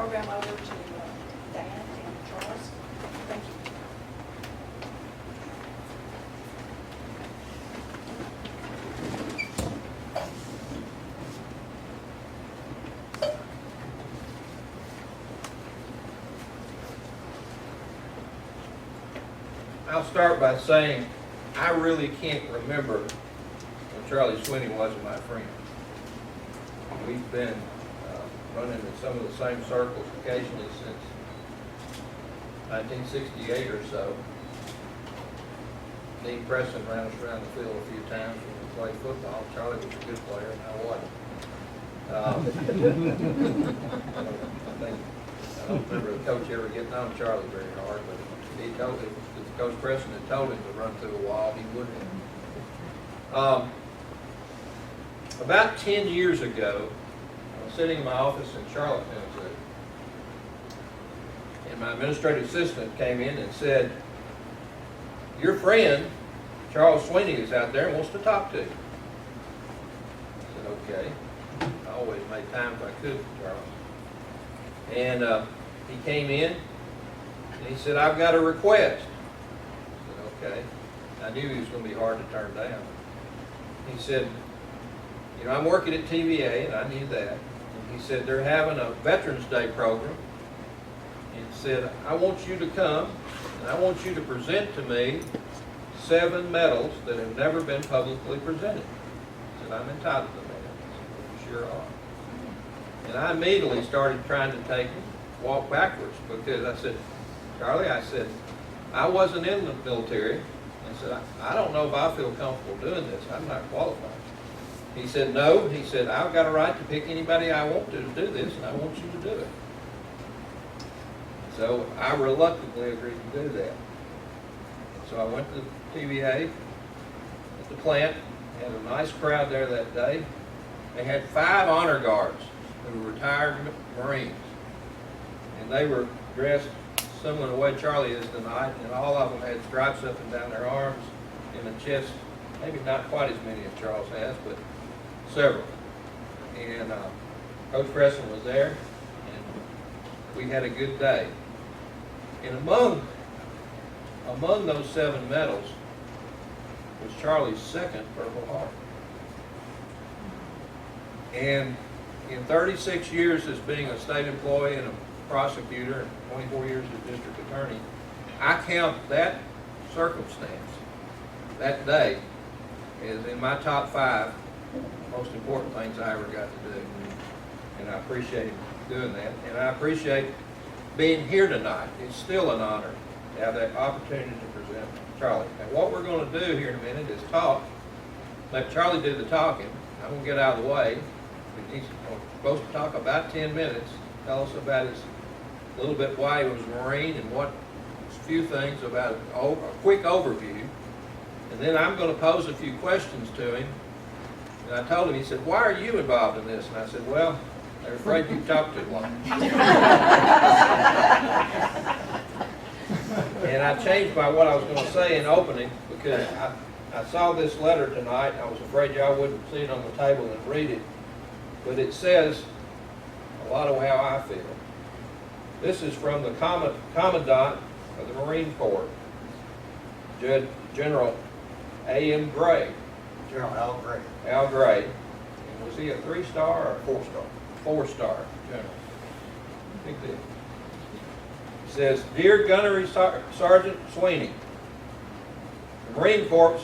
program over to Dan and Charles. Thank you. I'll start by saying I really can't remember when Charlie Sweeney wasn't my friend. We've been running in some of the same circles occasionally since 1968 or so. Dean Preston ran us around the field a few times when we played football. Charlie was a good player and I wasn't. I don't remember the coach ever getting on Charlie very hard, but he told him, if Coach Preston had told him to run through a wall, he wouldn't have. About 10 years ago, I was sitting in my office in Charlotte, Tennessee, and my administrative assistant came in and said, "Your friend, Charles Sweeney, is out there and wants to talk to you." I said, "Okay." I always made time if I could for Charles. And he came in and he said, "I've got a request." I said, "Okay." I knew he was going to be hard to turn down. He said, "You know, I'm working at TVA," and I knew that. And he said, "They're having a Veterans Day program." And said, "I want you to come and I want you to present to me 7 medals that have never been publicly presented." I said, "I'm entitled to that." I said, "You sure are." And I immediately started trying to walk backwards because I said, "Charlie," I said, "I wasn't in the military." I said, I don't know if I feel comfortable doing this. I'm not qualified." He said, "No." He said, "I've got a right to pick anybody I want to do this, and I want you to do it." So I reluctantly agreed to do that. So I went to TVA at the plant, had a nice crowd there that day. They had 5 honor guards who were retired Marines. And they were dressed similar to the way Charlie is tonight, and all of them had stripes up and down their arms and the chest, maybe not quite as many as Charles has, but several. And Coach Preston was there, and we had a good day. And among those 7 medals was Charlie's 2nd Purple Heart. And in 36 years as being a state employee and a prosecutor and 24 years as district attorney, I count that circumstance, that day, as in my top 5 most important things I ever got to do. And I appreciate him doing that. And I appreciate being here tonight. It's still an honor to have that opportunity to present Charlie. And what we're going to do here in a minute is talk. Let Charlie do the talking. I'm going to get out of the way. He's supposed to talk about 10 minutes, tell us about his little bit why he was a Marine and what a few things about a quick overview. And then I'm going to pose a few questions to him. And I told him, he said, "Why are you involved in this?" And I said, "Well, they're afraid you talk too long." And I changed by what I was going to say in opening because I saw this letter tonight. I was afraid y'all wouldn't see it on the table and read it. But it says a lot of how I feel. This is from the Commandant of the Marine Corps, General A.M. Gray. General Al Gray. Al Gray. And was he a 3-star or a 4-star? 4-star general. I think that. It says, "Dear Gunnery Sergeant Sweeney, the Marine Corps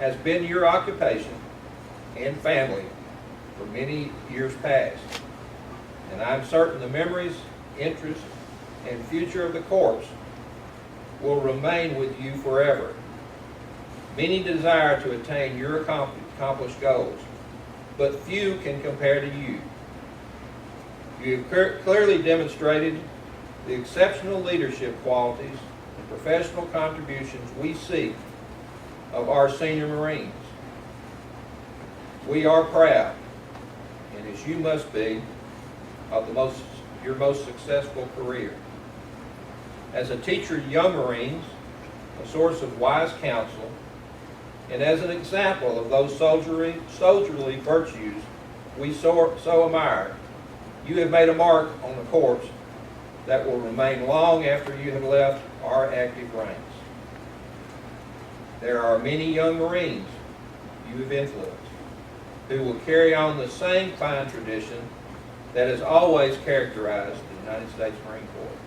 has been your occupation and family for many years past, and I'm certain the memories, interests, and future of the Corps will remain with you forever. Many desire to attain your accomplished goals, but few can compare to you. You have clearly demonstrated the exceptional leadership qualities and professional contributions we seek of our senior Marines. We are proud, and as you must be, of your most successful career. As a teacher of young Marines, a source of wise counsel, and as an example of those soldierly virtues we so admire, you have made a mark on the Corps that will remain long after you have left our active ranks. There are many young Marines you have influenced who will carry on the same fine tradition that has always characterized the United States Marine Corps.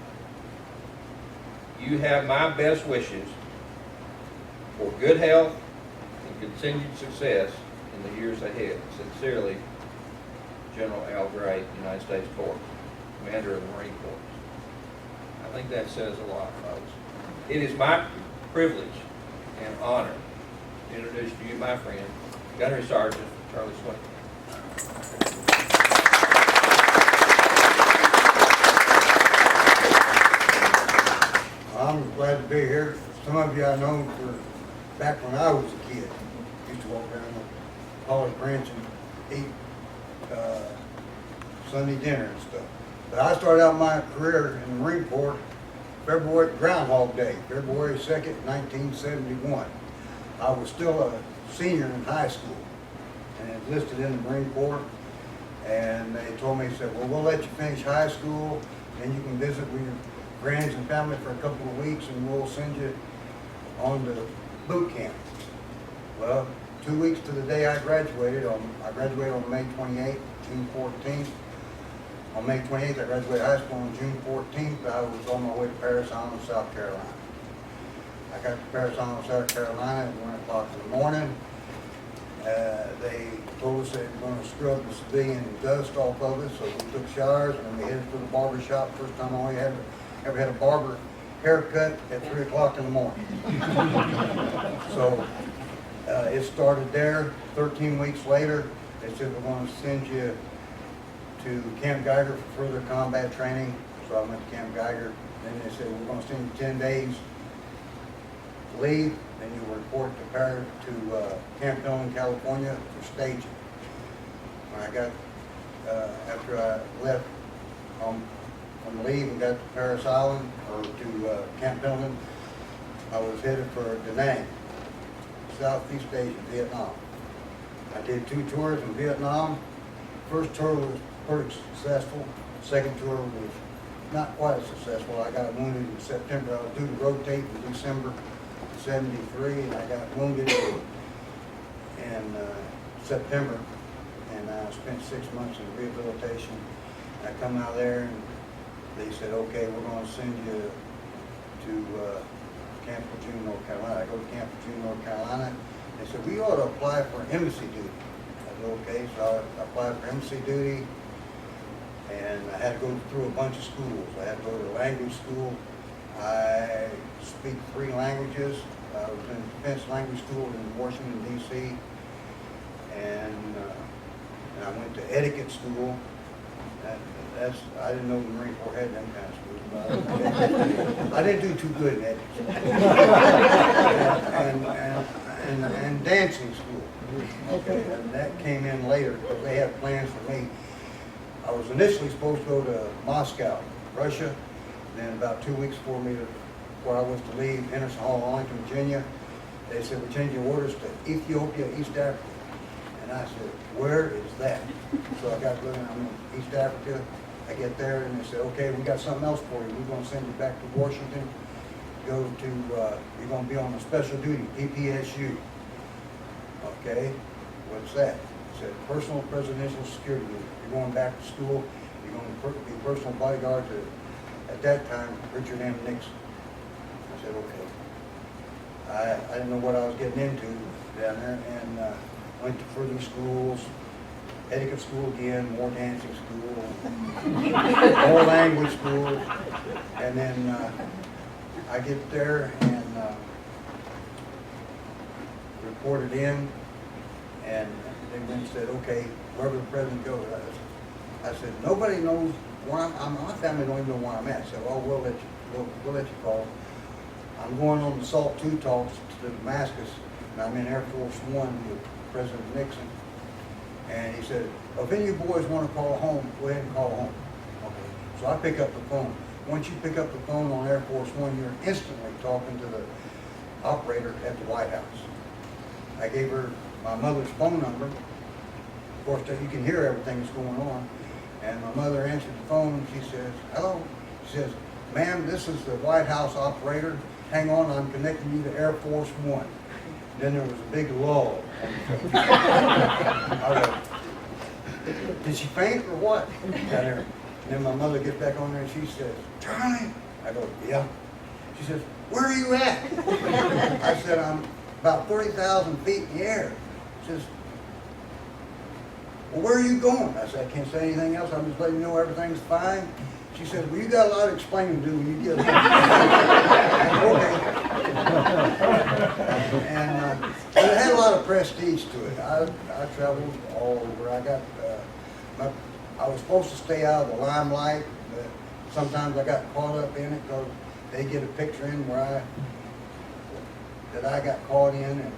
You have my best wishes for good health and continued success in the years ahead. Sincerely, General Al Gray, United States Corps, Commander of the Marine Corps. I think that says a lot, folks. It is my privilege and honor to introduce to you my friend, Gunnery Sergeant Charles Sweeney. I'm glad to be here. Some of you I know for back when I was a kid. Used to walk around the College Branch and eat Sunday dinner and stuff. But I started out my career in the Marine Corps February Groundhog Day, February 2nd, 1971. I was still a senior in high school and enlisted in the Marine Corps. And they told me, said, well, we'll let you finish high school, then you can visit with your friends and family for a couple of weeks, and we'll send you on to boot camp. Well, 2 weeks to the day I graduated on May 28th, June 14th. On May 28th, I graduated high school. On June 14th, I was on my way to Paris Island, South Carolina. I got to Paris Island, South Carolina at 1 o'clock in the morning. They told us they were going to scrub the civilian dust off of us, so we took showers and we headed for the barber shop. First time I ever had a barber haircut at 3 o'clock in the morning. So it started there. 13 weeks later, they said, we're going to send you to Camp Geiger for further combat training. So I went to Camp Geiger. Then they said, we're going to send you 10 days leave. Then you report to Camp Dillon, California for staging. When I got, after I left from leave and got to Paris Island, or to Camp Dillon, I was headed for Da Nang, Southeast Asia, Vietnam. I did 2 tours in Vietnam. First tour was pretty successful. Second tour was not quite as successful. I got wounded in September. I was due to rotate in December '73, and I got wounded in September, and I spent 6 months in rehabilitation. I come out there, and they said, okay, we're going to send you to Camp Lejeune, North Carolina. I go to Camp Lejeune, North Carolina. They said, we ought to apply for embassy duty. I said, okay, so I applied for embassy duty, and I had to go through a bunch of schools. I had to go to language school. I speak 3 languages. I was in defense language school in Washington, D.C., and I went to etiquette school. I didn't know the Marine Corps had them kind of schools, but I didn't do too good in etiquette. and dancing school. Okay, and that came in later because they had plans for me. I was initially supposed to go to Moscow, Russia. Then about 2 weeks before I was to leave Henderson Hall, Arlington, Virginia, they said, we're changing orders to Ethiopia, East Africa. And I said, where is that? So I got looking, I'm in East Africa. I get there and they said, okay, we got something else for you. We're going to send you back to Washington. You're going to be on a special duty, PPSU. Okay, what's that? It said, personal presidential security unit. You're going back to school. You're going to be personal bodyguard to, at that time, Richard M. Nixon. I said, okay. I didn't know what I was getting into down there, and went to further schools, etiquette school again, more dancing school, more language school, and then I get there and reported in, and they then said, okay, wherever the president goes. I said, nobody knows where my family don't even know where I'm at. So, oh, we'll let you call. I'm going on the SALT II talks to Damascus, and I'm in Air Force One with President Nixon. And he said, well, if any of you boys want to call home, go ahead and call home. Okay. So I pick up the phone. Once you pick up the phone on Air Force One, you're instantly talking to the operator at the White House. I gave her my mother's phone number. Of course, you can hear everything that's going on. And my mother answered the phone, and she says, hello. She She says, ma'am, this is the White House operator. Hang on, I'm connecting you to Air Force One. Then there was a big lull. I go, did she faint or what? Down there. And then my mother gets back on there and she says, Charlie. I go, yeah. She says, where are you at? I said, I'm about 30,000 feet in the air. She says, well, where are you going? I said, I can't say anything else. I'm just letting you know everything's fine. She says, well, you got a lot of explaining to do when you get there. And but it had a lot of prestige to it. I traveled all over. I was supposed to stay out of the limelight, but sometimes I got caught up in it because they get a picture in where I got caught in, and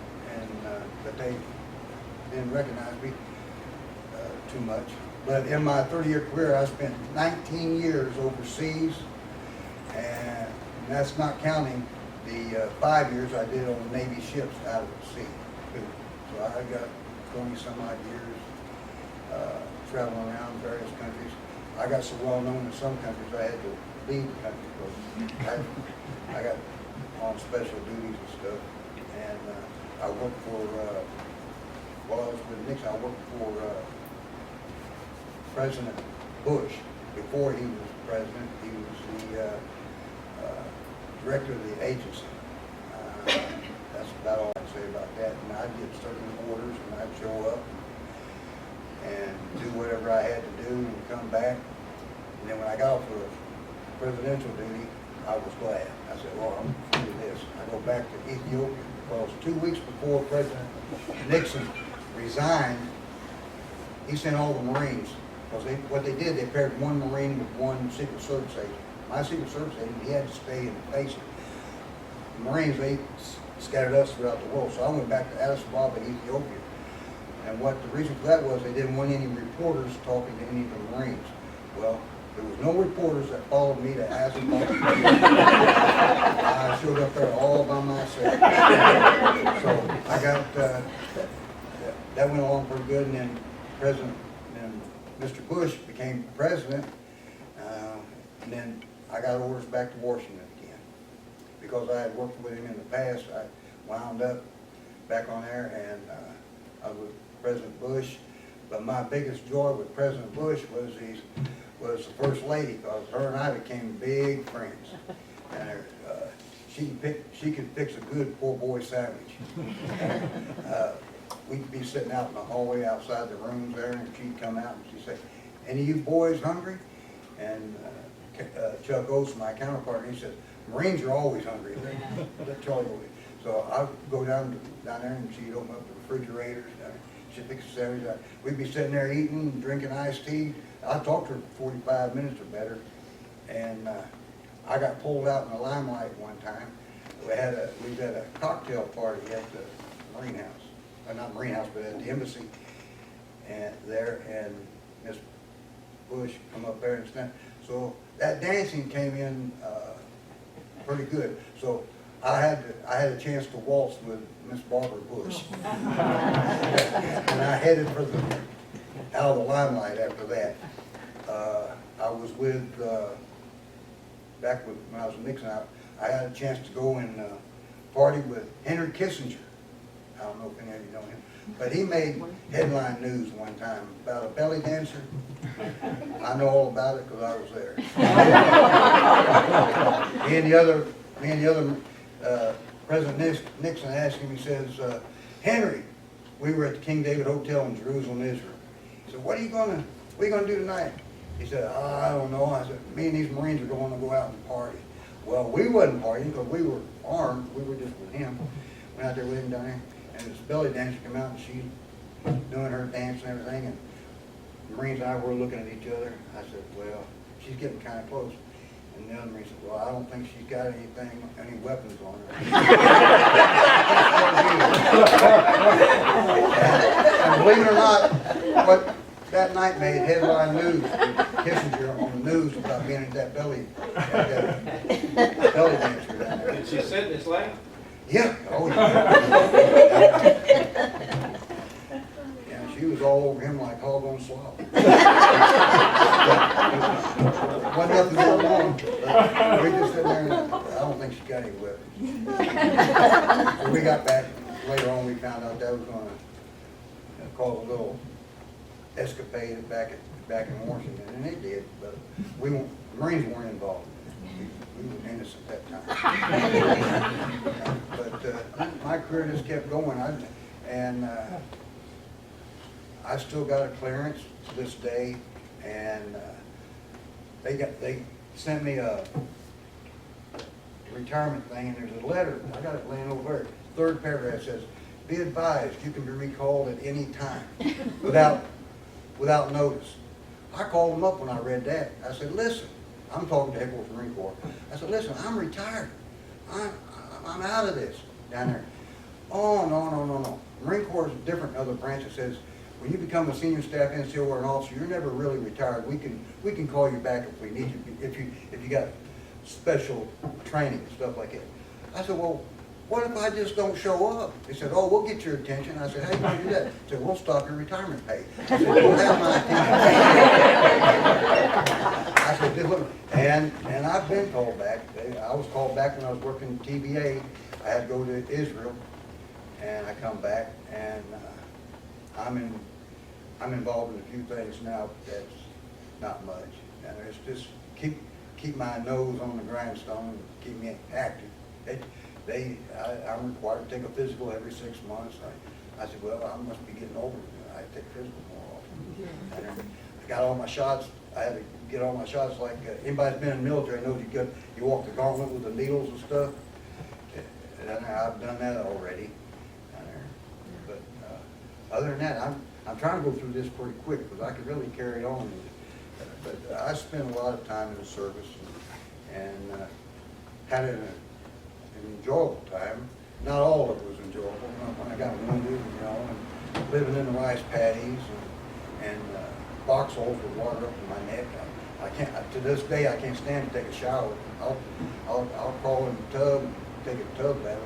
but they didn't recognize me too much. But in my 30-year career, I spent 19 years overseas, and that's not counting the 5 years I did on Navy ships out of the sea. So I got 20 some odd years traveling around various countries. I got so well known in some countries I had to leave the country because I got on special duties and stuff. And I worked for, while I was with Nixon, I worked for President Bush. Before he was president, he was the director of the agency. That's about all I can say about that. And I'd get certain orders and I'd show up and do whatever I had to do and come back. And then when I got off of presidential duty, I was glad. I said, well, I'm going to do this. I go back to Ethiopia because 2 weeks before President Nixon resigned, he sent all the Marines. Because what they did, they paired one Marine with one Secret Service agent. My Secret Service agent, he had to stay and face it. The Marines, they scattered us throughout the world. So I went back to Addis Ababa, Ethiopia. And what the reason for that was, they didn't want any reporters talking to any of the Marines. Well, there was no reporters that followed me to Addis Ababa. I showed up there all by myself. So I got, that went along pretty good, and then Mr. Bush became president, and then I got orders back to Washington again. Because I had worked with him in the past, I wound up back on there, and I was with President Bush. But my biggest joy with President Bush was the First Lady, because her and I became big friends. And she could fix a good poor boy sandwich. We'd be sitting out in the hallway outside the rooms there, and she'd come out and she'd say, any of you boys hungry? And Chuck Oates, my counterpart, he said, Marines are always hungry. Let Charlie go. So I'd go down there and she'd open up the refrigerators. She'd fix the sandwich. We'd be sitting there eating, drinking iced tea. I talked to her for 45 minutes or better. And I got pulled out in the limelight one time. We had a cocktail party at the Marine House. Not Marine House, but at the embassy and Miss Bush come up there and stand. So that dancing came in pretty good. So I had a chance to waltz with Miss Barbara Bush. And I headed for out of the limelight after that. I was with, back when I was in Nixon, I had a chance to go and party with Henry Kissinger. I don't know if any of you know him, but he made headline news one time about a belly dancer. I know all about it because I was there. me and the other President Nixon asked him, he says, Henry, we were at the King David Hotel in Jerusalem, Israel. He said, what are you gonna do tonight? He said, oh, I don't know. I said, me and these Marines are going to go out and party. Well, we wasn't partying because we were armed. We were just with him. Went out there with him down there. And this belly dancer came out and she's doing her dance and everything, and the Marines and I were looking at each other. I said, well, she's getting kind of close. And the other Marine said, well, I don't think she's got any weapons on her. And believe it or not, what that night made headline news, Kissinger on the news about being at that belly dancer down there. Did she sit in his lap? Yeah, oh yeah. Yeah, she was all over him like hog on slop. Wasn't nothing going on. We just sitting there, and I don't think she got any weapons. So we got back, later on, we found out that was gonna cause a little escapade back in Washington, and it did, but the Marines weren't involved. We were innocent that time. But my career just kept going, and I still got a clearance to this day, and they sent me a retirement thing, and there's a letter, I got it laying over there. Third paragraph says, "Be advised, you can be recalled at any time without notice." I called them up when I read that. I said, "Listen," I'm talking to Headquarters Marine Corps. I said, "Listen, I'm retired. I'm out of this down there." "Oh, no. Marine Corps is different than other branches. It says, when you become a senior staff NCO or an officer, you're never really retired. We can call you back if we need you, if you got special training and stuff like that." I said, "Well, what if I just don't show up?" They said, "Oh, we'll get your attention." I said, "How you gonna do that?" They said, "We'll stop your retirement pay." I said, "You'll have my attention." I said, "Just look," and I've been called back. I was called back when I was working TBA. I had to go to Israel, and I come back, and I'm involved in a few things now. That's not much, and it's just keep my nose on the grindstone and keep me active. I'm required to take a physical every 6 months. I said, "Well, I must be getting older. I take physical more often." And I got all my shots. I had to get all my shots. Like anybody's been in the military knows you walk the gauntlet with the needles and stuff. And I've done that already. But other than that, I'm trying to go through this pretty quick because I could really carry on. But I spent a lot of time in the service and had an enjoyable time. Not all of it was enjoyable. When I got wounded, and living in the rice paddies and box holes with water up in my neck. I can't. To this day, I can't stand to take a shower. I'll crawl in the tub and take a tub bath.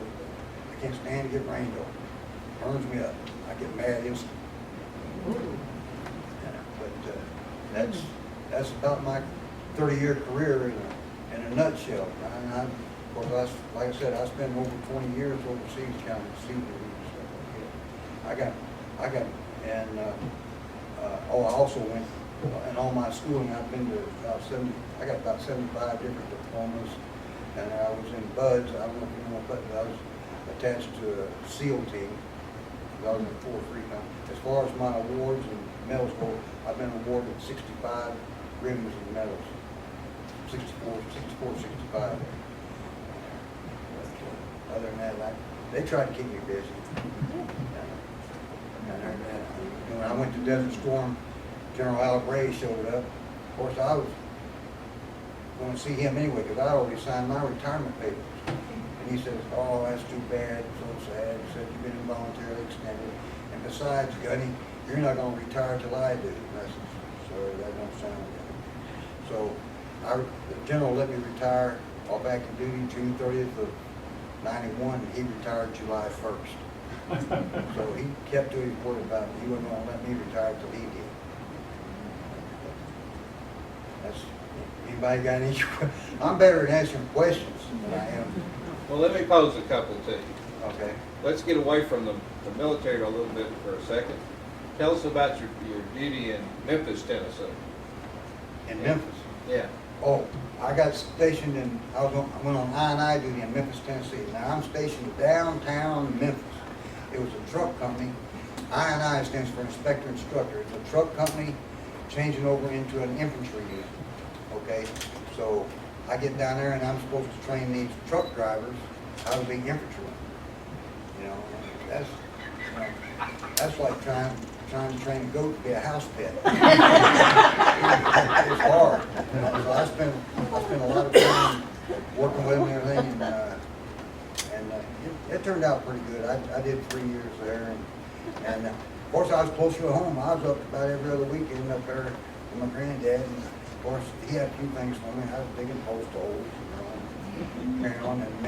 I can't stand to get rained on. It burns me up. I get mad instantly. But that's about my 30-year career in a nutshell. Of course, like I said, I spent over 20 years overseas counting sea duty and stuff like that. I also went, in all my schooling, I've been to about I got about 75 different diplomas, and I was in BUDS. I don't know if you know, but I was attached to a SEAL team. I was in 4 free company. As far as my awards and medals go, I've been awarded 65 ribbons and medals. 65. Other than that, they tried to keep me busy. When I went to Desert Storm, General Al Gray showed up. Of course, I was going to see him anyway because I already signed my retirement papers. And he says, "Oh, that's too bad, so sad." He said, "You've been involuntarily extended. And besides, Gunny, you're not going to retire till I do." And I said, "Sorry, that don't sound good." So the general let me retire all back in duty June 30th of 91, and he retired July 1st. So he kept to his word about it. He wasn't going to let me retire till he did. Anybody got any? I'm better at answering questions than I am. Well, let me pose a couple to you. Okay. Let's get away from the military a little bit for a second. Tell us about your duty in Memphis, Tennessee. In Memphis? Yeah. Oh, I got stationed I went on I&I duty in Memphis, Tennessee. Now I'm stationed downtown Memphis. It was a truck company. I&I stands for Inspector Instructor. It's a truck company changing over into an infantry unit. Okay, so I get down there and I'm supposed to train these truck drivers how to be infantrymen. That's like trying to train a goat to be a house pet. It's hard. So I spent a lot of time working with them and everything, and it turned out pretty good. I did 3 years there, and of course I was closer to home. I was up about every other weekend up there with my granddad, and of course he had a few things for me. I was digging post holes, and carrying on. And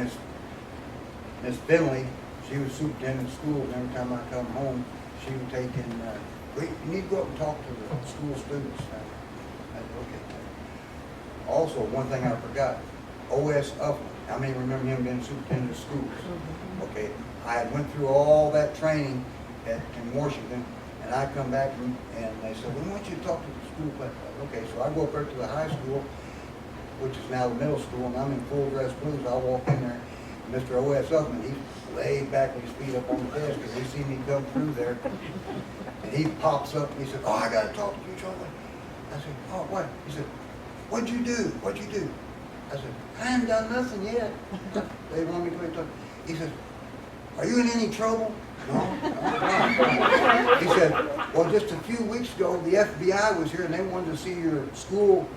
Miss Finley, she was superintendent of schools, and every time I come home, she was taking you need to go up and talk to the school students. I said, okay. Also, one thing I forgot, O.S. Upland. How many remember him being superintendent of schools? Okay, I went through all that training in Washington, and I come back and they said, we want you to talk to the school class. Okay, so I go up there to the high school, which is now the middle school, and I'm in full dress blues. I walk in there, and Mr. O.S. Upman, he's laid back with his feet up on the desk, and he see me come through there, and he pops up, and he said, oh, I got to talk to you, Charlie. I said, oh, what? He said, what'd you do? What'd you do? I said, I haven't done nothing yet. They want me to talk. He said, are you in any trouble? No. He said, well, just a few weeks ago, the FBI was here and they wanted to see your school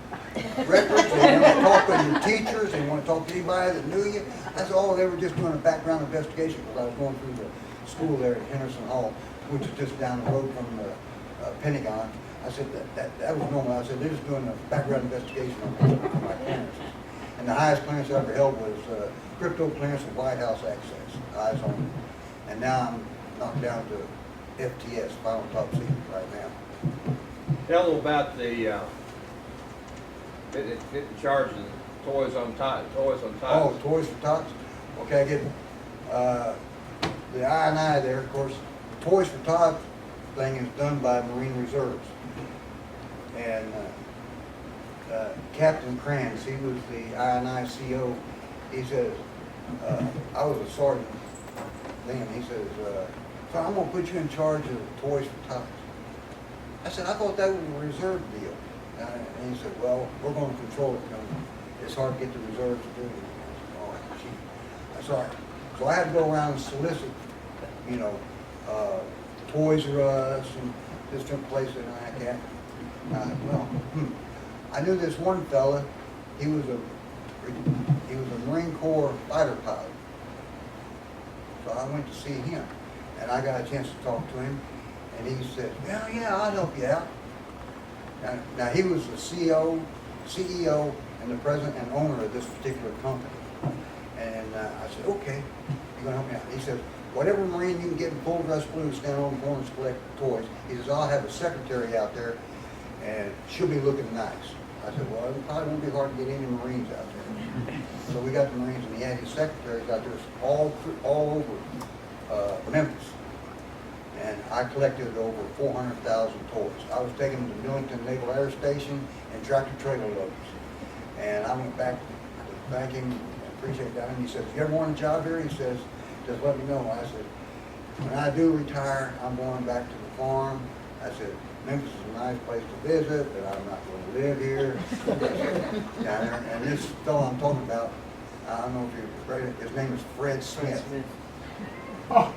records. They want to talk to your teachers. They want to talk to anybody that knew you. That's all. They were just doing a background investigation because I was going through the school there at Henderson Hall, which is just down the road from the Pentagon. I said, that was normal. I said, they're just doing a background investigation on my parents. And the highest clearance I ever held was crypto clearance and White House access, eyes on it. And now I'm knocked down to FTS, final top secret right now. Tell them about the getting charged in Toys on Tots. Oh, Toys for Tots? Okay, I get the I&I there, of course. The Toys for Tots thing is done by Marine Reserves. And Captain Kranz, he was the I&I CO. He says, I was a sergeant then. He says, so I'm going to put you in charge of Toys for Tots. I said, I thought that was a reserve deal. And he said, well, we're going to control it. It's hard to get the reserves to do it. I said, oh, gee. That's all right. So I had to go around and solicit, you know, Toys R Us and different places like that. Well, I knew this one fella. He was a Marine Corps fighter pilot. So I went to see him, and I got a chance to talk to him, and he said, well, yeah, I'll help you out. Now he was the CEO, and the president and owner of this particular company. And I said, okay, you're going to help me out. He said, whatever Marine you can get in full dress blue, stand on the corner and collect toys. He says, I'll have a secretary out there, and she'll be looking nice. I said, well, it probably won't be hard to get any Marines out there. So we got the Marines, and he had his secretaries out there all over Memphis. And I collected over 400,000 toys. I was taking them to Millington Naval Air Station and tractor trailer loaders. And I went back to thank him and appreciate that. And he says, you ever want a job here? He says, just let me know. I said, when I do retire, I'm going back to the farm. I said, Memphis is a nice place to visit, but I'm not going to live here. Down there. And this fellow I'm talking about, I don't know if you've read it, his name is Fred Smith.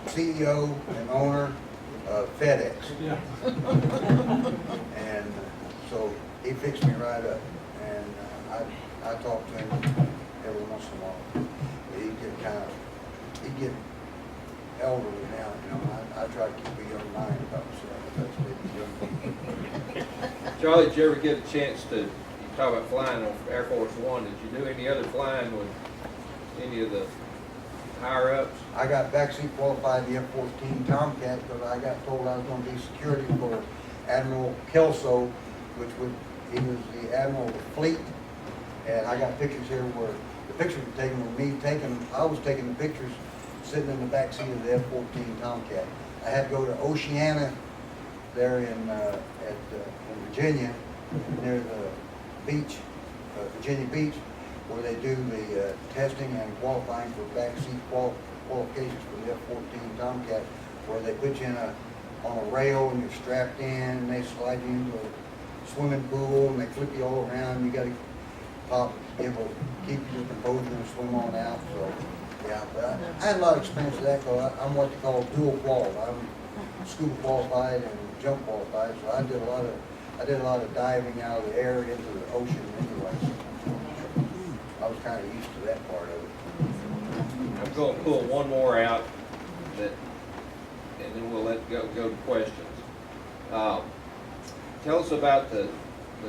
CEO and owner of FedEx. Yeah. And so he fixed me right up. And I talk to him every once in a while. He'd get elderly now, you know. I try to keep a young mind about myself. Charlie, did you ever get a chance to, you talk about flying on Air Force One, did you do any other flying with any of the higher ups? I got backseat qualified the F-14 Tomcat because I got told I was going to be security for Admiral Kelso, he was the Admiral of the fleet. And I got pictures here where the pictures were taken with me I was taking the pictures sitting in the back seat of the F-14 Tomcat. I had to go to Oceana there in Virginia, near the beach, Virginia Beach, where they do the testing and qualifying for backseat qualifications for the F-14 Tomcat, where they put you on a rail and you're strapped in, and they slide you into a swimming pool and they flip you all around. You got to be able to keep your composure and swim on out. So yeah, but I had a lot of experience with that because I'm what they call dual qualified. I'm scuba qualified and jump qualified, so I did a lot of diving out of the air into the ocean anyway. I was kind of used to that part of it. I'm going to pull one more out and then we'll let go to questions. Tell us about the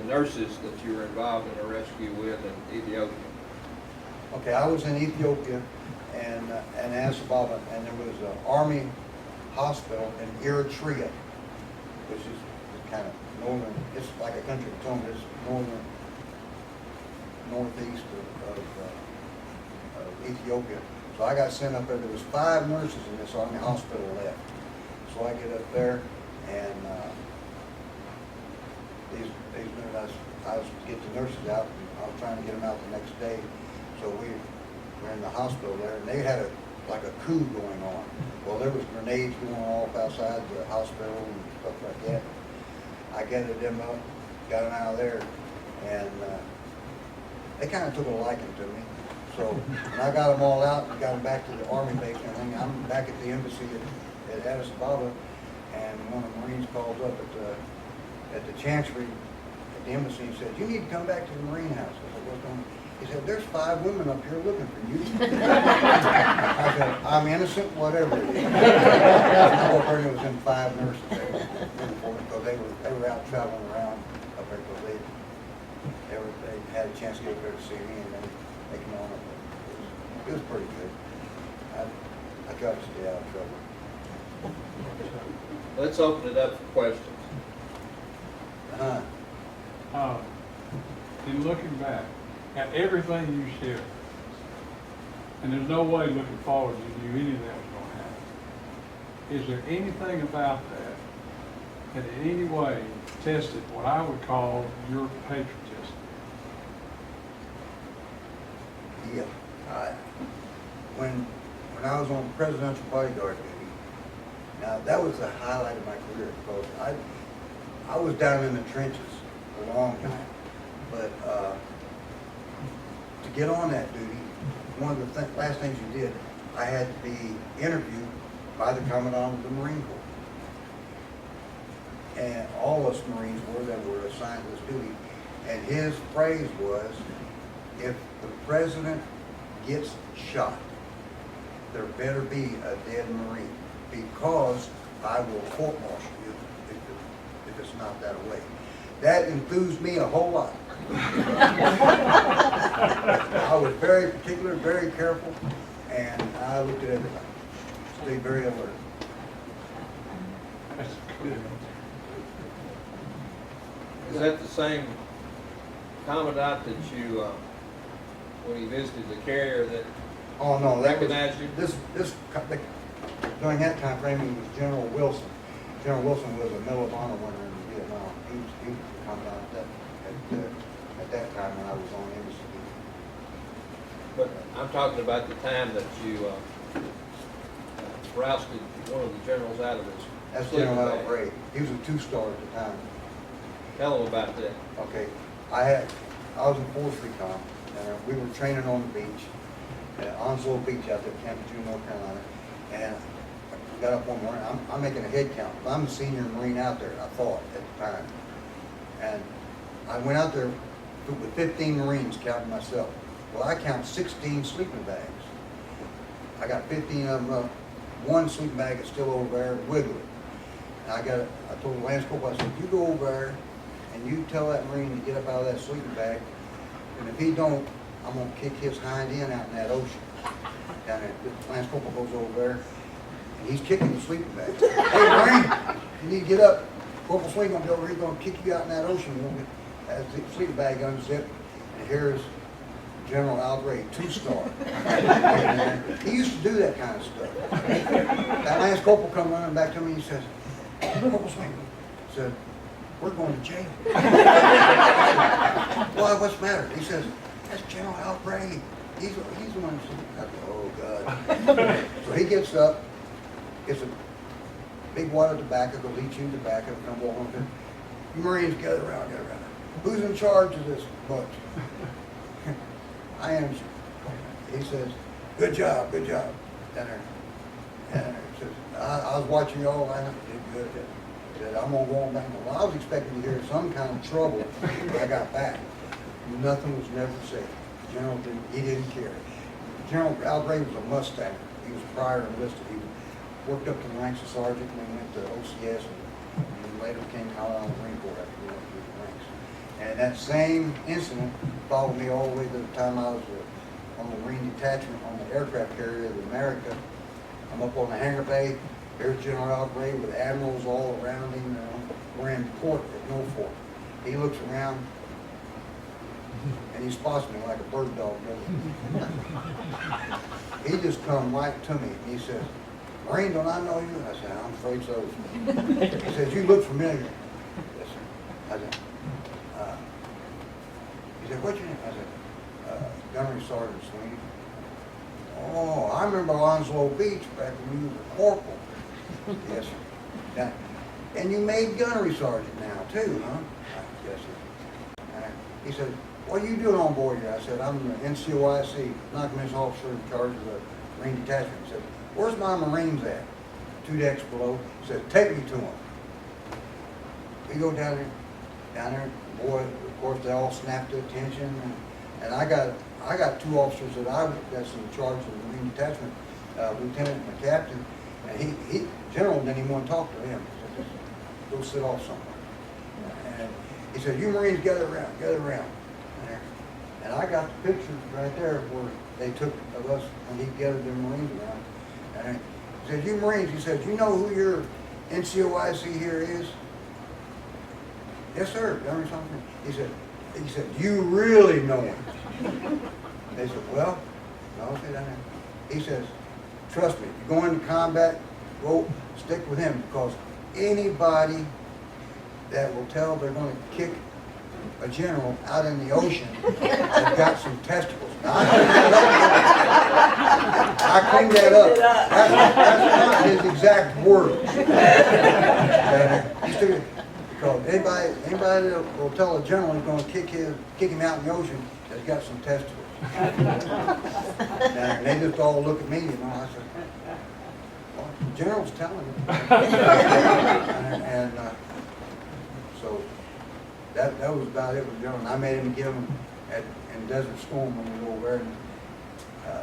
nurses that you were involved in a rescue with in Ethiopia. Okay, I was in Ethiopia and Addis Ababa, and there was an army hospital in Eritrea. which is kind of northern, it's like a country zone, it's northeast of Ethiopia. So I got sent up there. There was 5 nurses in this Army hospital left. So I get up there, and these nurses, I was get the nurses out, and I was trying to get them out the next day. So we were in the hospital there, and they had like a coup going on. Well, there was grenades going off outside the hospital and stuff like that. I gathered them up, got them out of there, and they kind of took a liking to me. So when I got them all out and got them back to the Army base and everything, I'm back at the embassy at Addis Ababa, and one of the Marines calls up at the Chancery at the embassy and said, "You need to come back to the Marine House." I said, "What's going on?" He said, "There's 5 women up here looking for you." I said, "I'm innocent, whatever it is." I heard it was in 5 nurses there, because they were out traveling around up there, because they had a chance to get up there to see me, and they came on up there. It was pretty good. I tried to stay out of trouble. Let's open it up for questions. In looking back at everything you shared, and there's no way looking forward you knew any of that was going to happen, is there anything about that in any way tested what I would call your patriotism? Yeah. When I was on presidential bodyguard duty, now that was the highlight of my career, because I was down in the trenches a long time, but to get on that duty, one of the last things you did, I had to be interviewed by the Commandant of the Marine Corps. And all us Marines were assigned to this duty. And his phrase was, if the president gets shot, there better be a dead Marine, because I will court-martial you if it's not that way. That enthused me a whole lot. I was very particular, very careful, and I looked at everything. Stayed very alert. That's good. Is that the same commandant that you, when he visited the carrier, that Oh, no, that was, recognized you? during that time frame, it was General Wilson. General Wilson was a Medal of Honor winner in Vietnam. He was the commandant at that time when I was on embassy duty. But I'm talking about the time that you rousted one of the generals out of his That's sleeping General Al bag. Bray. He was a 2-star at the time. Tell him about that. Okay, I was in 4th Recon, and we were training on the beach, at Onslow Beach out there, Camp June, North Carolina, and I got up one morning, I'm making a head count. I'm the senior Marine out there, I thought, at the time. And I went out there with 15 Marines, counting myself. Well, I count 16 sleeping bags. I got 15 of them up. One sleeping bag is still over there, wiggling. And I told the Lance Corporal, I said, "You go over there, and you tell that Marine to get up out of that sleeping bag, and if he don't, I'm gonna kick his hind end out in that ocean." Down there, the Lance Corporal goes over there, and he's kicking the sleeping bag. "Hey, Marine, you need to get up. Corporal Sweeney gonna be over here, he's gonna kick you out in that ocean." As the sleeping bag unzipped, and here's General Al Bray, 2-star. He used to do that kind of stuff. That Lance Corporal come running back to me, and he says, "Corporal Sweeney," said, "we're going to jail." "Why, what's the matter?" He says, "That's General Al Bray. He's the one who's..." I said, "Oh, God." So he gets up, gets a big wad of tobacco, goes, "He chewed tobacco," come walking up there. "You Marines, gather around, gather around. Who's in charge of this bunch?" I am. He says, good job, down there. And he says, I was watching y'all, I did good. He said, "I'm gonna go on back." Well, I was expecting to hear some kind of trouble when I got back. Nothing was never said. General didn't care. General Al Bray was a Mustanger. He was prior enlisted. He worked up to the ranks of sergeant, and then went to OCS, and then later became Colorado Marine Corps after he went through the ranks. And that same incident followed me all the way to the time I was on the Marine detachment on the aircraft carrier, the America. I'm up on the hangar bay, There's General Algrave with admirals all around him. We're in port at Norfolk. He looks around and he spots me like a bird dog does. He just come right to me and he says, "Marine, don't I know you?" I said, "I'm afraid so." He says, "You look familiar." Yes, sir. I said, he said, "What's your name?" I said, "Gunnery Sergeant Sweeney." "Oh, I remember Onslow Beach back when you was a corporal." "Yes, sir." Now, "And you made gunnery sergeant now too, huh?" "Yes, sir." He said, "What are you doing on board here?" I said, "I'm the NCOIC, non-commissioned officer in charge of the Marine Detachment." He said, "Where's my Marines at?" 2 decks below. He said, "Take me to them." We go down there, boy, of course they all snapped to attention, and I got 2 officers that's in charge of the Marine Detachment, lieutenant and a captain, and he general didn't even want to talk to him. He said, "Just go sit off somewhere." And he said, "You Marines gather around. And I got the pictures right there where they took of us when he gathered the Marines around. And he said, "You Marines," he said, "you know who your NCOIC here is?" "Yes, sir, Gunnery Sergeant." He said, "You really know him?" They said, "Well, no," said I. He says, "Trust me, if you go into combat, go stick with him, because anybody that will tell they're going to kick a general out in the ocean has got some testicles." Now, I cleaned that up. That's not his exact words. Because anybody that will tell a general he's going to kick him out in the ocean has got some testicles. And they just all look at me, I said, "Well, the general's telling me." and so that was about it with General. And I made him give him in Desert Storm when we were over there. And,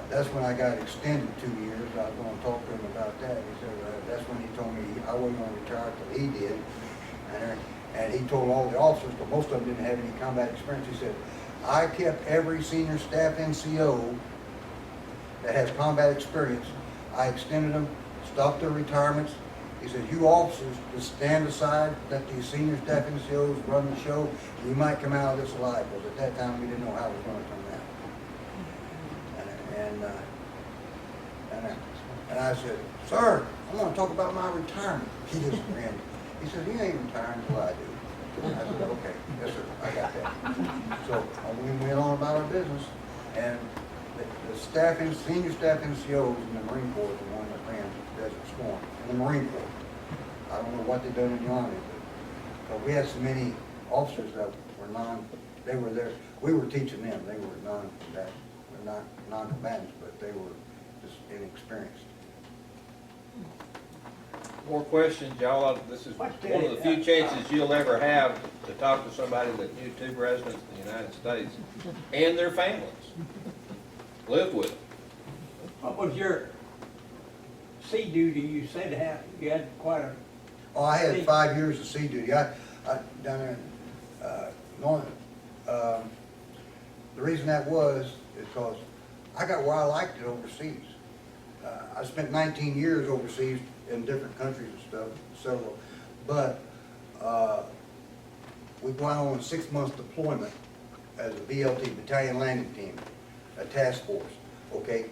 that's when I got extended 2 years. I was going to talk to him about that. He said that's when he told me I wasn't going to retire till he did. And he told all the officers, because most of them didn't have any combat experience, he said, "I kept every senior staff NCO that has combat experience. I extended them, stopped their retirements." He said, "You officers just stand aside, let these senior staff NCOs run the show. You might come out of this alive," because at that time we didn't know how it was going to turn out. And I said, "Sir, I want to talk about my retirement." He just grinned. He said, "You ain't retiring until I do." I said, "Okay, yes sir, I got that." So we went on about our business, and the senior staff NCOs in the Marine Corps, the one that ran Desert Storm, in the Marine Corps. I don't know what they done in the Army, but we had so many officers that were they were there. We were teaching them. They were non-combatants, but they were just inexperienced. More questions, y'all? This is one of the few chances you'll ever have to talk to somebody that knew 2 presidents of the United States and their families. Lived with them. What was your sea duty? You said you had quite a... Oh, I had 5 years of sea duty. I down there in the reason that was because I got where I liked it overseas. I spent 19 years overseas in different countries and stuff, several. But we went on a 6-month deployment as a BLT, Battalion Landing Team, a task force, okay?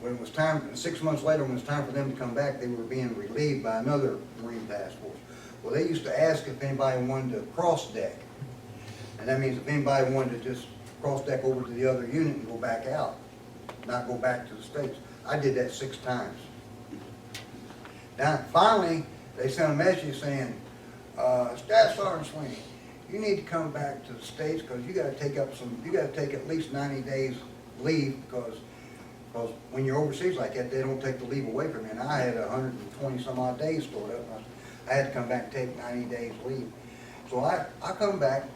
When it was time, 6 months later, when it was time for them to come back, they were being relieved by another Marine task force. Well, they used to ask if anybody wanted to cross deck. And that means if anybody wanted to just cross deck over to the other unit and go back out, not go back to the States. I did that 6 times. Now, finally, they sent a message saying, "Staff Sergeant Sweeney, you need to come back to the States because you got to take at least 90 days leave because when you're overseas like that, they don't take the leave away from you." And I had 120 some odd days stored up. I had to come back and take 90 days leave. So I come back,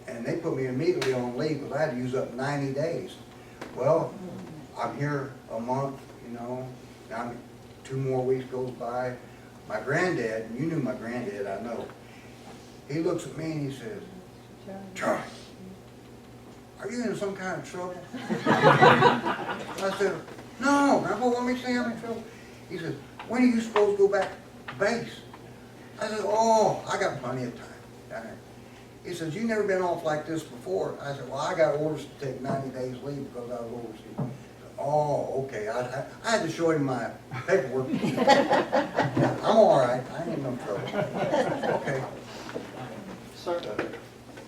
and they put me immediately on leave because I had to use up 90 days. Well, I'm here a month, now 2 more weeks goes by. My granddad, and you knew my granddad, I know, he looks at me and he says, "Charlie, are you in some kind of trouble?" I said, "No, Grandpa, what makes me say I'm in trouble?" He says, when are you supposed to go back to base? I said, oh, I got plenty of time down there. He says, you never been off like this before? I said, well, I got orders to take 90 days leave because I was overseas. Oh, okay. I had to show him my paperwork. Yeah, I'm all right. I ain't in no trouble. Okay. Sir,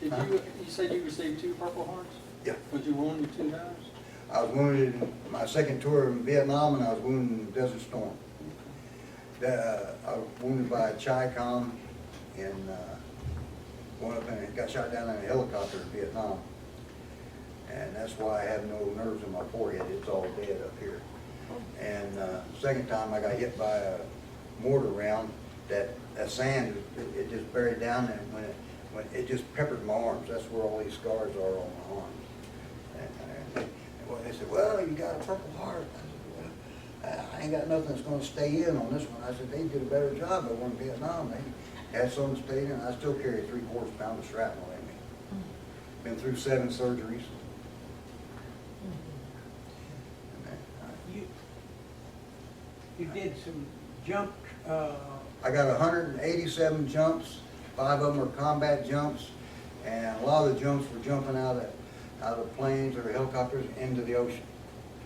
did you said you received 2 Purple Hearts? Yeah. Was you wounded 2 times? I was wounded in my second tour in Vietnam, and I was wounded in Desert Storm. I was wounded by a Chi-Com and went up and got shot down in a helicopter in Vietnam. And that's why I have no nerves in my forehead. It's all dead up here. And second time I got hit by a mortar round. That sand, it just buried down, and when it just peppered my arms. That's where all these scars are on my arms. And they said, well, you got a Purple Heart. I said, well, I ain't got nothing that's going to stay in on this one. I said, they did a better job over in Vietnam. They had something stayed in. I still carry 3/4 pound of shrapnel in me. Been through 7 surgeries. You did some jump, I got 187 jumps. 5 of them are combat jumps, and a lot of the jumps were jumping out of planes or helicopters into the ocean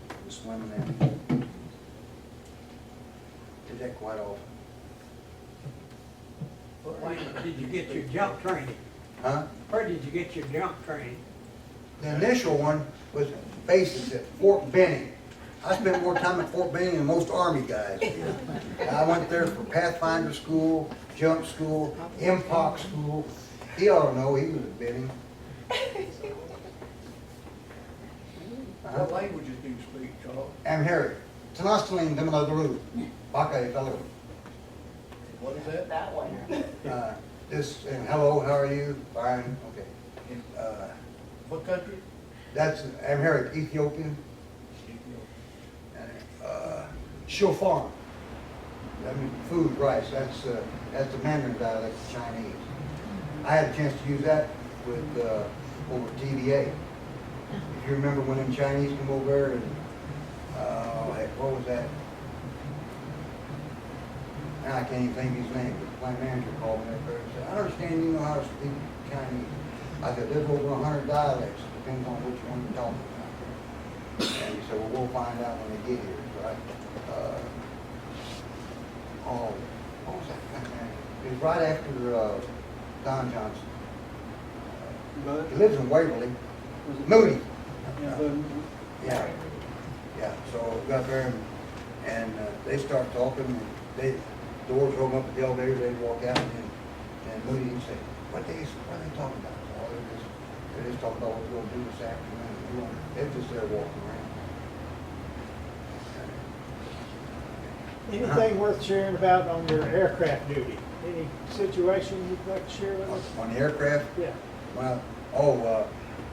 and swimming in. Did that quite often. where did you get your jump training? Huh? Where did you get your jump training? The initial one was bases at Fort Benning. I spent more time at Fort Benning than most Army guys. I went there for Pathfinder school, jump school, MPOC school. He ought to know, he was at Benning. What languages do you speak, Charles? Amharic. Tanastalin Demaladaru. Baka Ifalo. What is that? That one. This, and hello, how are you? Fine, okay. In what country? That's Amharic, Ethiopian. Shofar. I mean, food, rice, that's the Mandarin dialect of Chinese. I had a chance to use that with, over TVA. If you remember when them Chinese come over there and, heck, what was that? Now I can't even think of his name, but the plant manager called me up there and said, I understand you know how to speak Chinese. I said, there's over 100 dialects, depends on which one you're talking about. And he said, well, we'll find out when they get here. So what was that? It was right after Don Johnson. Bud? He lives in Waverly. Was it- Moody. Yeah, Bud. Yeah, yeah. So we got there and they start talking. And doors open up at the elevator. They walk out and Moody would say, "What are they talking about?" So they're just talking about what we're going to do this afternoon. They're just there walking around. Anything worth sharing about on your aircraft duty? Any situation you'd like to share with us? On the aircraft. Yeah.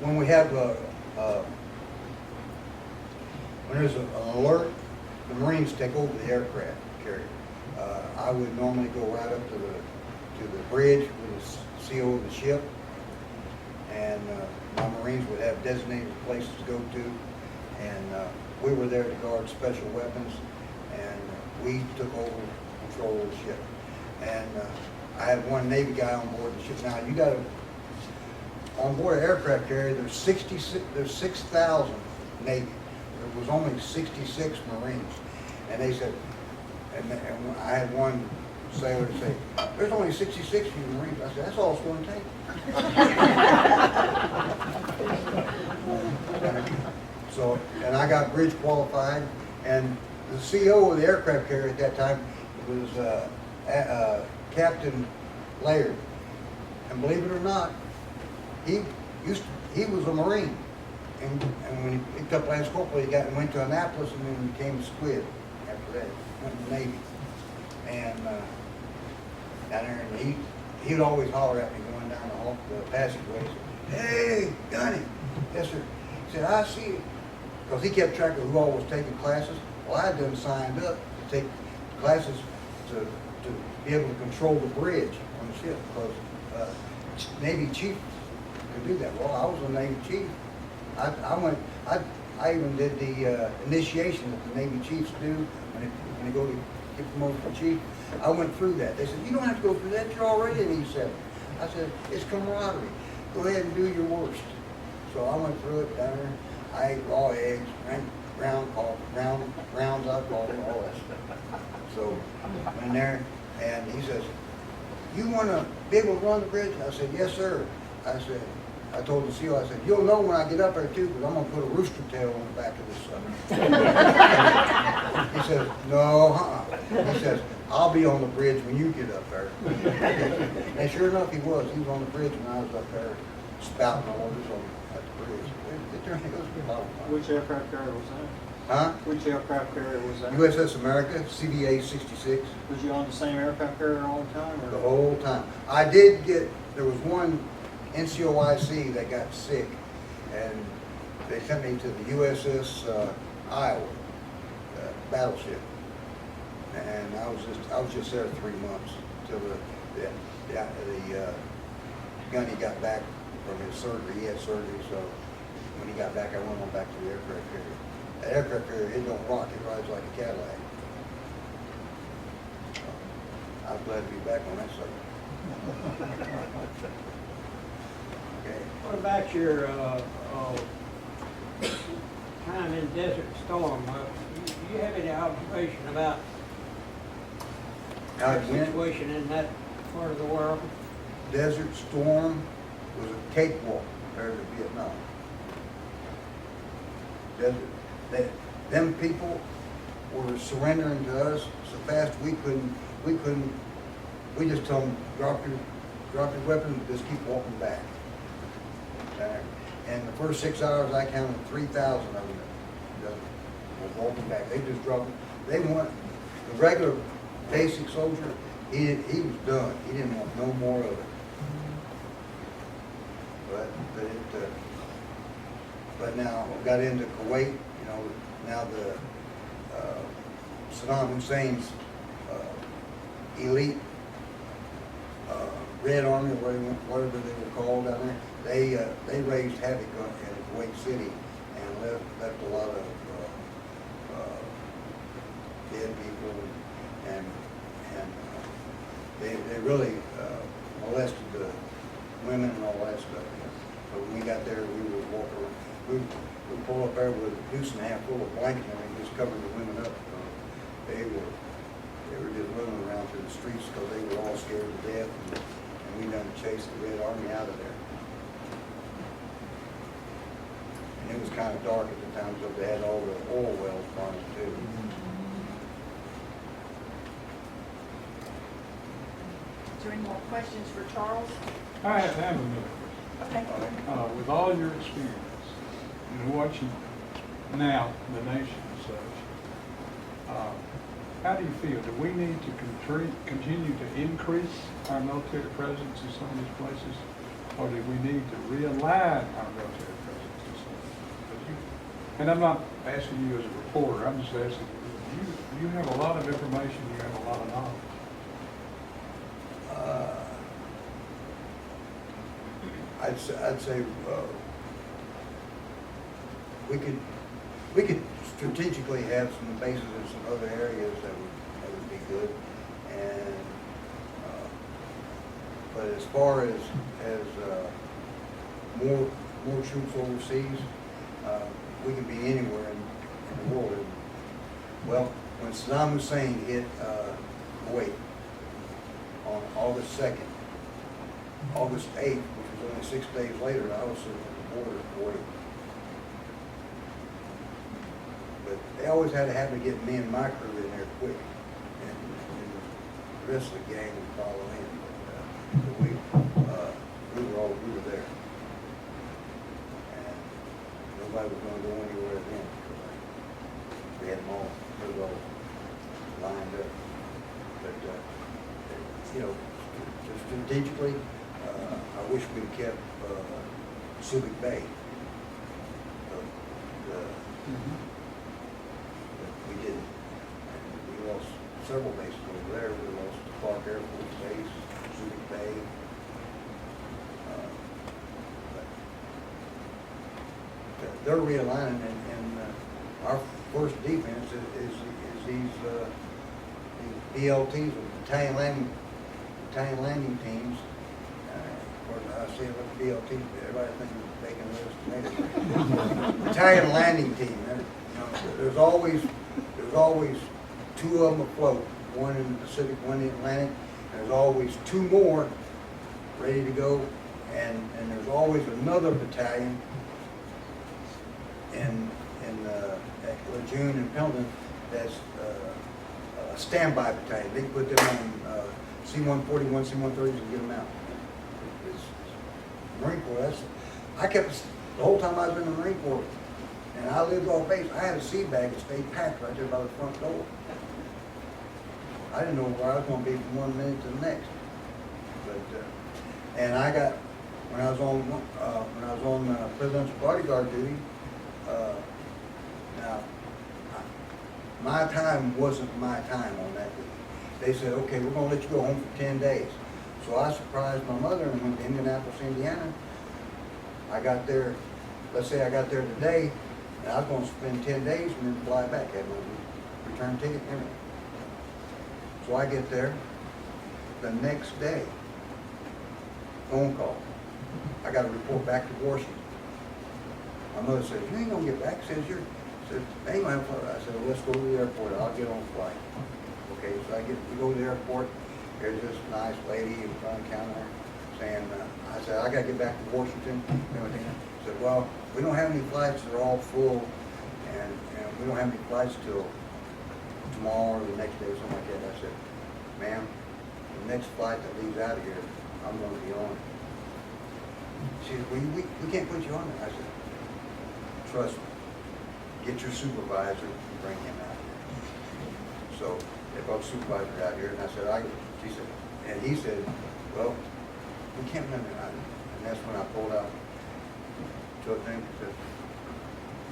When we have when there's an alert, the Marines take over the aircraft carrier. I would normally go right up to the bridge with the CO of the ship, and my Marines would have designated places to go to, and we were there to guard special weapons, and we took over control of the ship. And I had one Navy guy on board the ship. Now you got to, on board an aircraft carrier, there's 6,000 Navy. There was only 66 Marines, and they said, and I had one sailor say, "There's only 66 of you Marines." I said, "That's all it's going to take." So, and I got bridge qualified, and the CO of the aircraft carrier at that time was Captain Laird, and believe it or not, he was a Marine, and when he picked up Lance Corporal, he went to Annapolis, and then became a squid after that. Went in the Navy, and down there, and he would always holler at me going down the passageway. He said, "Hey, Gunny." "Yes, sir." He said, "I see you," because he kept track of who all was taking classes. Well, I had done signed up to take classes to be able to control the bridge on the ship, because Navy chief could do that. Well, I was a Navy chief. I even did the initiation that the Navy chiefs do when they go to get promoted to chief. I went through that. They said, you don't have to go through that, you're already an E7. I said, it's camaraderie. Go ahead and do your worst. So I went through it down there. I ate raw eggs, drank grounds, alcohol, all that stuff. So I'm in there, and he says, you want to be able to run the bridge? I said, yes, sir. I said, I told the SEAL, I said, you'll know when I get up there too, because I'm going to put a rooster tail on the back of this sucker. He says, no, He says, I'll be on the bridge when you get up there. And sure enough, he was. He was on the bridge when I was up there spouting orders at the bridge. It was a lot of fun. Which aircraft carrier was that? Huh? Which aircraft carrier was that? USS America, CBA 66, Was you on the same aircraft carrier all the time, or? the whole time. I did get, there was one NCOIC that got sick, and they sent me to the USS Iowa battleship. And I was just there 3 months till the gunny got back from his surgery. He had surgery, so when he got back, I went on back to the aircraft carrier. The aircraft carrier, it don't rock, it rides like a Cadillac. I'm glad to be back on that sucker. Okay. What about your, time in Desert Storm? You have any observation about How the it went? situation in that part of the world? Desert Storm was a cakewalk compared to Vietnam. Them people were surrendering to us so fast we just told them, drop your weapons, just keep walking back. And the first 6 hours I counted 3,000 of them were walking back. They just dropped, they want, the regular basic soldier, he was done. He didn't want no more of it. But now we got into Kuwait, now the Saddam Hussein's elite Red Army, whatever they were called down there, they raised havoc in Kuwait City and left a lot of dead people, and they really molested the women and all that stuff. So when we got there, we would walk around. We pull up there with a deuce and a half full of blankets and just cover the women up. They were just running around through the streets because they were all scared to death, and we done chased the Red Army out of there. And it was kind of dark at the time, so they had all the oil wells burning too. Is there any more questions for Charles? I have another question. Okay. With all your experience and watching now the nation and such, how do you feel? Do we need to continue to increase our military presence in some of these places, or do we need to realign our military presence in some of these? And I'm not asking you as a reporter. I'm just asking you. You have a lot of information. You have a lot of knowledge. I'd say we could strategically have some bases in some other areas that would be good, and but as far as more troops overseas, we can be anywhere in the world. Well, when Saddam Hussein hit Kuwait on August 2nd, August 8th, which was only 6 days later, I was sitting at the border of Kuwait. But they always had a habit of getting me and my crew in there quick, and the rest of the gang would follow in. But we were there, and nobody was going to go anywhere then. We had them all lined up. But strategically, I wish we'd kept Subic Bay. But we didn't. And we lost several bases over there. We lost Clark Air Force Base, Subic Bay. But they're realigning, and our first defense is these the BLTs, or battalion landing teams. Of course, I say what the BLTs, but everybody thinks bacon roast tomatoes. Battalion landing team, and, you know, there's always two of them afloat, one in the Pacific, one in the Atlantic, and there's always two more ready to go, and there's always another battalion at Lejeune and Pendleton that's a standby battalion. They put them on C-141, C-130s and get them out. It's Marine Corps. I kept the whole time I was in the Marine Corps, and I lived off base. I had a sea bag that stayed packed right there by the front door. I didn't know where I was going to be from one minute to the next. But and I got when I was on presidential bodyguard duty. Now, my time wasn't my time on that duty. They said, okay, we're going to let you go home for 10 days. So I surprised my mother and went to Indianapolis, Indiana. I got there, let's say I got there today, and I was going to spend 10 days and then fly back. I had my return ticket and everything. So I get there the next day, phone call. I got to report back to Washington. My mother says, you ain't going to get back. Says, I ain't going to have a flight. I said, well, let's go to the airport. I'll get on the flight. Okay, so we go to the airport. There's this nice lady in front of the counter saying, I said, I got to get back to Washington. And everything. I said, well, we don't have any flights. They're all full. And we don't have any flights till tomorrow or the next day or something like that. I said, ma'am, the next flight that leaves out of here, I'm going to be on. She said, well, we can't put you on it. I said, trust me, get your supervisor and bring him out here. So they brought the supervisor out here, and I said, she said, and he said, well, we can't run it out. And that's when I pulled out two things and said,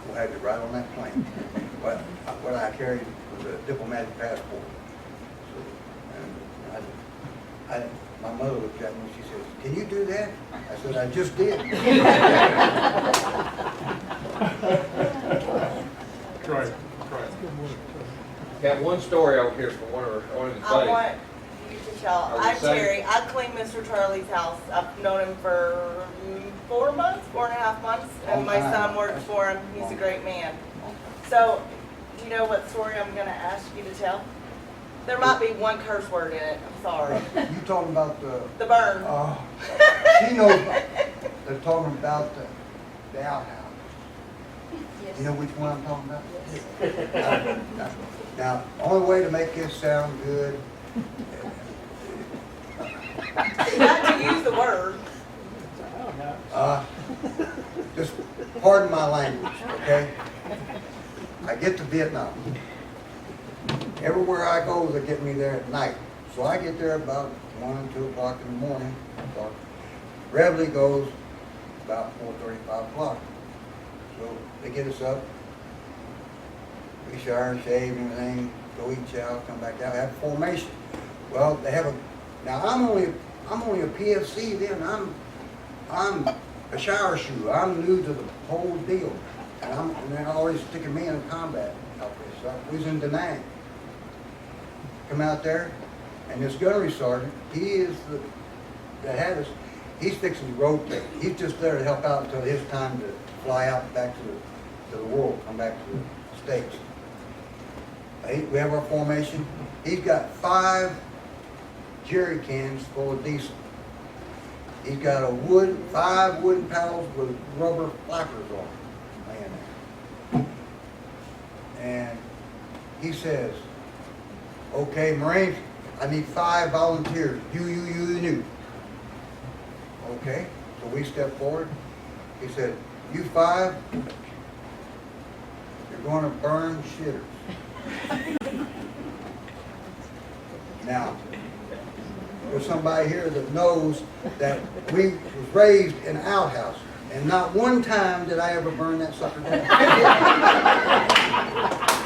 we'll have you right on that plane. But what I carried was a diplomatic passport. So, and my mother looked at me and she says, can you do that? I said, I just did. Right. Got one story over here from one of his buddies. I want you to tell. Are we I'm saying- Terry. I cleaned Mr. Charlie's house. I've known him for 4 months, 4.5 months, and my son works for him. He's a great man. So, do you know what story I'm going to ask you to tell? There might be one curse word in it. I'm sorry. You talking about The burn. she knows, they're talking about the outhouse. You know which one I'm talking about? Now, only way to make this sound good. Not to use the word. Just pardon my language, okay? I get to Vietnam. Everywhere I go, they get me there at night. So I get there about 1, 2 o'clock in the morning. Reveille goes about 4:30, 5 o'clock. So they get us up. We shower, shave, and everything, go eat chow, come back out, have formation. Well, they have now I'm only a PFC then. I'm a shower shoe. I'm new to the whole deal. And they're already sticking me in a combat outfit. So we was in Da Nang. Come out there, and this gunnery sergeant, he is that had us, he's fixing to rotate. He's just there to help out until his time to fly out back to the world, come back to the States. We have our formation. He's got 5 jerry cans full of diesel. He's got 5 wooden paddles with rubber flappers on them, laying there. And he says, okay, Marines, I need 5 volunteers. You. Okay, so we step forward. He said, you 5, you're going to burn shitters. Now, there's somebody here that knows that we was raised in an outhouse, and not one time did I ever burn that sucker down.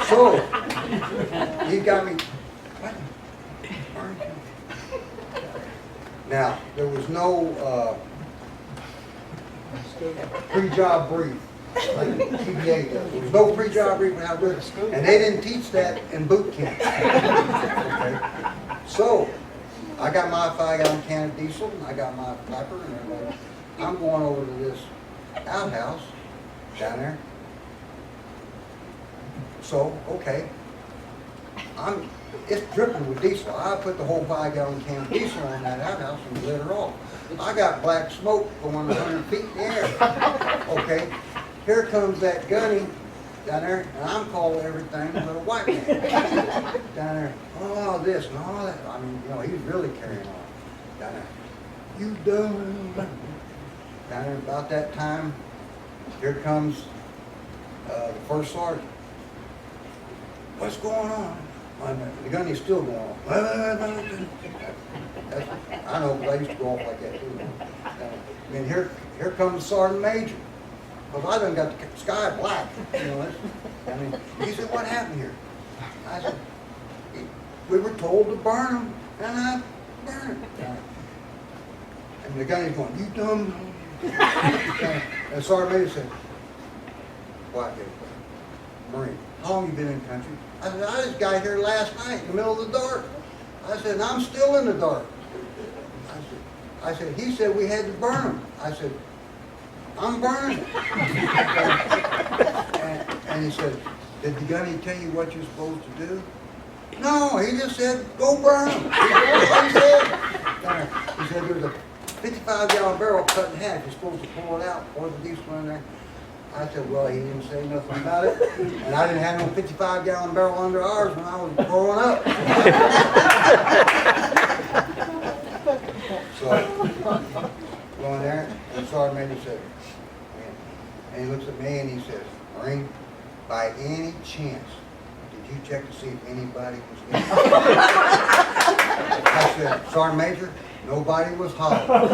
So, he got me, what? Now, there was no pre-job brief. like TBA does. There was no pre-job briefing how to do it, and they didn't teach that in boot camp. Okay? So, I got my 5-gallon can of diesel, and I got my flapper, and everything. I'm going over to this outhouse down there. So, okay, it's dripping with diesel. I put the whole 5-gallon can of diesel on that outhouse and lit her off. I got black smoke going 100 feet in the air. Okay, here comes that gunny down there, and I'm calling everything but a white man. Down there, oh, this and all that. I mean, you know, he's really carrying on. Down there, you done. Down there about that time, here comes the first sergeant. What's going on? The gunny's still going on. I know, because I used to go off like that too. I mean, here comes the sergeant major. Because I done got the sky black, you know. I mean, he said, what happened here? I said, we were told to burn them, and I burned them. And the gunny's going, you dumb. And the sergeant major said, black Marine, how long you been in the country? I said, I just got here last night in the middle of the dark. I said, and I'm still in the dark. I said, he said we had to burn them. I said, I'm burning them. And he said, did the gunny tell you what you're supposed to do? No, he just said, go burn them. That's what he said. He said, there's a 55-gallon barrel cut in half. You're supposed to pull it out, pour the diesel in there. I said, well, he didn't say nothing about it. And I didn't have no 55-gallon barrel under ours when I was growing up. So, going there, and the sergeant major said, and he looks at me and he says, Marine, by any chance, did you check to see if anybody was in? I said, Sergeant Major, nobody was hollering.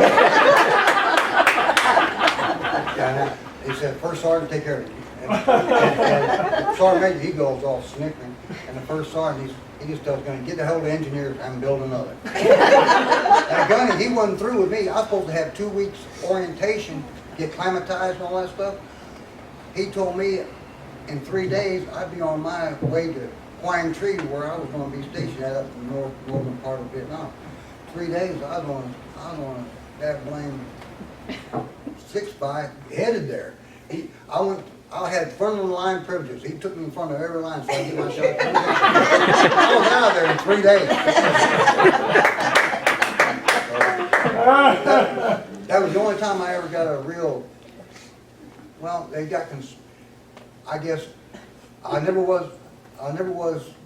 He said, first sergeant, take care of it. And Sergeant Major, he goes all snickering. And the first sergeant, he just tells Gunny, get the hell of the engineers and build another. And Gunny, he wasn't through with me. I was supposed to have 2 weeks orientation, get climatized and all that stuff. He told me in 3 days, I'd be on my way to Quine Tree, where I was going to be stationed at up in the northern part of Vietnam. 3 days, I was on that blame 6-by, headed there. I had front of the line privileges. He took me in front of every line so I could get my shot. I was out of there in 3 days. That was the only time I ever got a real, well, they got, I guess, I never was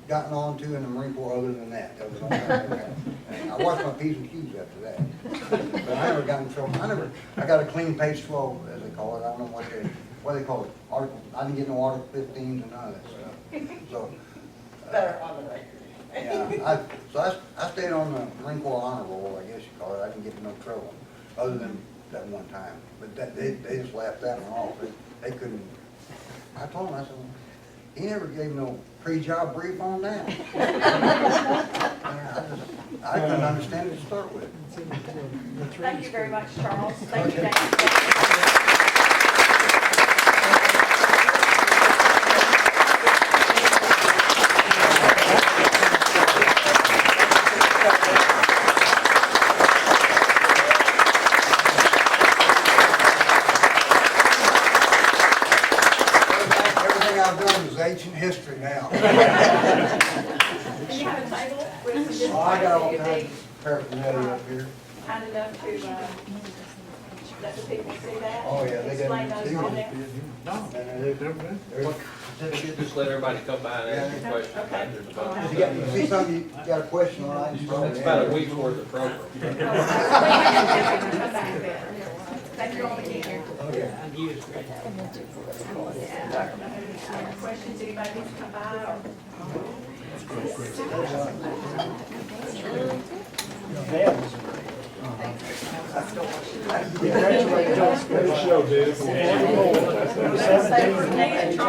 gotten on to in the Marine Corps other than that. That was the only time I ever got. And I watched my P's and Q's after that. But I never got in trouble. I got a clean page 12, as they call it. I don't know what they call it. Article, I didn't get no Article 15s and none of that stuff. So, Better on the record. yeah, I stayed on the Marine Corps honor roll, I guess you call it. I didn't get in no trouble, other than that one time. But they just laughed that one off. They couldn't. I told them, I said, he never gave no pre-job brief on that. I couldn't understand it to start with. Thank you very much, Charles. Thank you. Okay. Thank you. Everything I've done is ancient history now. Do you have a table with some Oh, I got all different, kinds of paraphernalia up here. kind enough to let the people see that? Oh, yeah, they got. Explain those on there? Just let everybody come by and ask you questions. Okay. There's about- You see something, you got a question on, I can start. It's about a week's worth of program. Thank you all again. Okay. Questions, anybody needs to come by or? Congratulations. Good show, dude. Say for me and Charles.